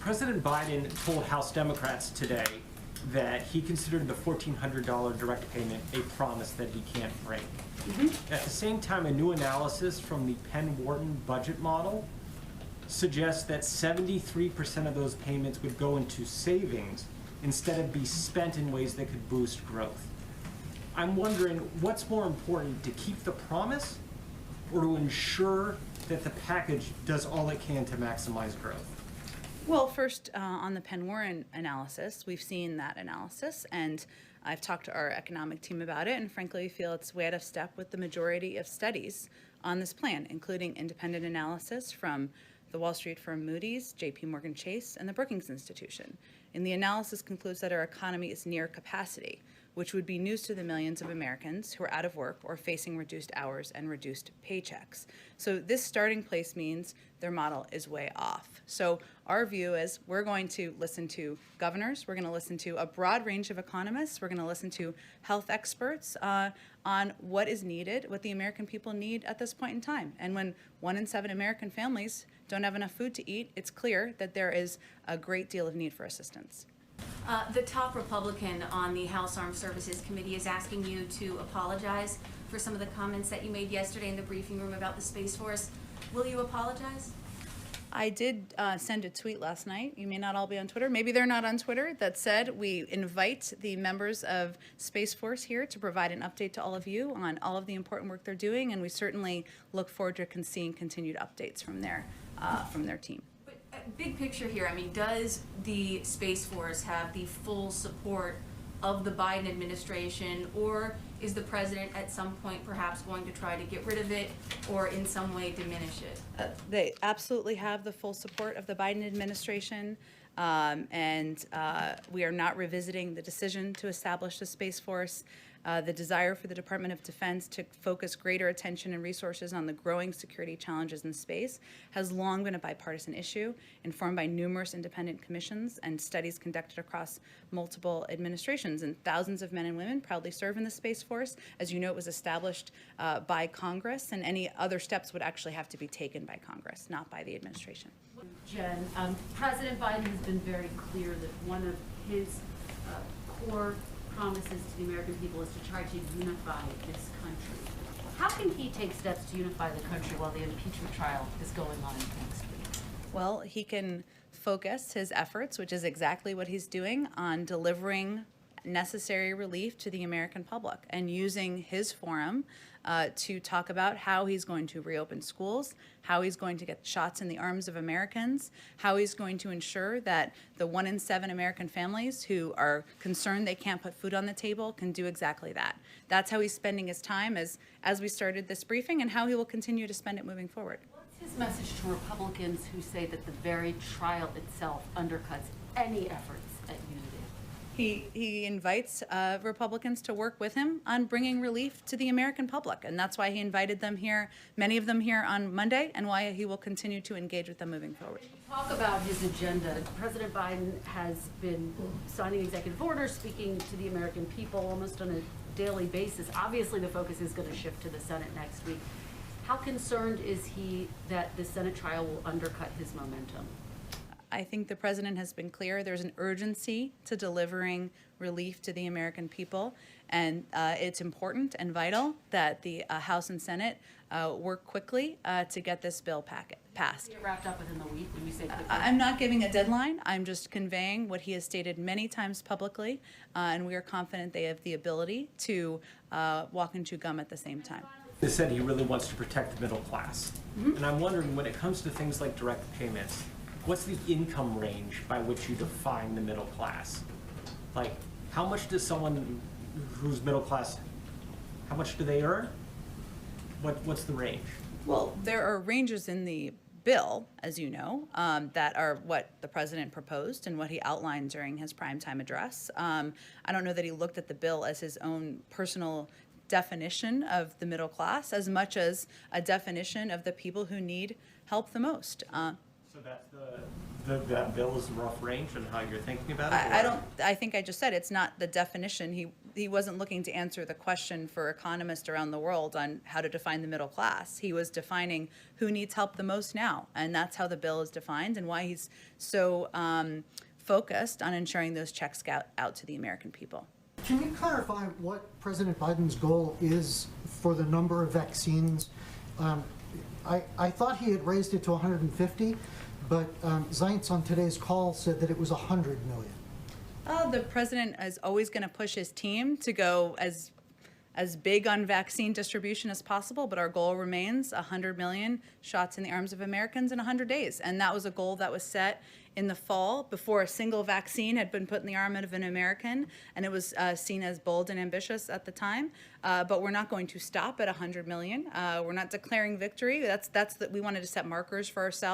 President Biden told House Democrats today that he considered the $1,400 direct payment a promise that he can't break. At the same time, a new analysis from the Penn-Wharton budget model suggests that 73% of those payments would go into savings instead of be spent in ways that could boost growth. I'm wondering, what's more important, to keep the promise or to ensure that the package does all it can to maximize growth? Well, first, on the Penn-Wharton analysis, we've seen that analysis, and I've talked to our economic team about it, and frankly, we feel it's way out of step with the majority of studies on this plan, including independent analysis from the Wall Street firm Moody's, JP Morgan Chase, and the Brookings Institution. And the analysis concludes that our economy is near capacity, which would be news to the millions of Americans who are out of work or facing reduced hours and reduced paychecks. So this starting place means their model is way off. So our view is we're going to listen to governors, we're going to listen to a broad range of economists, we're going to listen to health experts on what is needed, what the American people need at this point in time. And when 1 in 7 American families don't have enough food to eat, it's clear that there is a great deal of need for assistance. The top Republican on the House Armed Services Committee is asking you to apologize for some of the comments that you made yesterday in the briefing room about the Space Force. Will you apologize? I did send a tweet last night. You may not all be on Twitter. Maybe they're not on Twitter. That said, we invite the members of Space Force here to provide an update to all of you on all of the important work they're doing, and we certainly look forward to seeing continued updates from their team. Big picture here, I mean, does the Space Force have the full support of the Biden administration, or is the president at some point perhaps going to try to get rid of it or in some way diminish it? They absolutely have the full support of the Biden administration, and we are not revisiting the decision to establish the Space Force. The desire for the Department of Defense to focus greater attention and resources on the growing security challenges in space has long been a bipartisan issue, informed by numerous independent commissions and studies conducted across multiple administrations. And thousands of men and women proudly serve in the Space Force. As you know, it was established by Congress, and any other steps would actually have to be taken by Congress, not by the administration. Jen, President Biden has been very clear that one of his core promises to the American people is to try to unify this country. How can he take steps to unify the country while the impeachment trial is going on next week? Well, he can focus his efforts, which is exactly what he's doing, on delivering necessary relief to the American public and using his forum to talk about how he's going to reopen schools, how he's going to get shots in the arms of Americans, how he's going to ensure that the 1 in 7 American families who are concerned they can't put food on the table can do exactly that. That's how he's spending his time as we started this briefing, and how he will continue to spend it moving forward. What's his message to Republicans who say that the very trial itself undercuts any efforts at unity? He invites Republicans to work with him on bringing relief to the American public, and that's why he invited them here, many of them here on Monday, and why he will continue to engage with them moving forward. Talk about his agenda. President Biden has been signing executive orders, speaking to the American people almost on a daily basis. Obviously, the focus is going to shift to the Senate next week. How concerned is he that the Senate trial will undercut his momentum? I think the president has been clear there's an urgency to delivering relief to the American people, and it's important and vital that the House and Senate work quickly to get this bill passed. Get wrapped up within the week when you say quickly? I'm not giving a deadline. I'm just conveying what he has stated many times publicly, and we are confident they have the ability to walk and chew gum at the same time. He said he really wants to protect the middle class. And I'm wondering, when it comes to things like direct payments, what's the income range by which you define the middle class? Like, how much does someone who's middle class, how much do they earn? What's the range? Well, there are ranges in the bill, as you know, that are what the president proposed and what he outlined during his primetime address. I don't know that he looked at the bill as his own personal definition of the middle class as much as a definition of the people who need help the most. So that's that bill is a rough range on how you're thinking about it? I think I just said it's not the definition. he wasn't looking to answer the question for economists around the world on how to define the middle class. He was defining who needs help the most now, and that's how the bill is defined and why he's so focused on ensuring those checks go out to the American people. Can you clarify what President Biden's goal is for the number of vaccines? I thought he had raised it to 150, but Zients on today's call said that it was 100 million. The president is always going to push his team to go as big on vaccine distribution as possible, but our goal remains 100 million shots in the arms of Americans in 100 days. And that was a goal that was set in the fall before a single vaccine had been put in the arm of an American, and it was seen as bold and ambitious at the time. But we're not going to stop at 100 million. We're not declaring victory. We wanted to set markers for ourselves.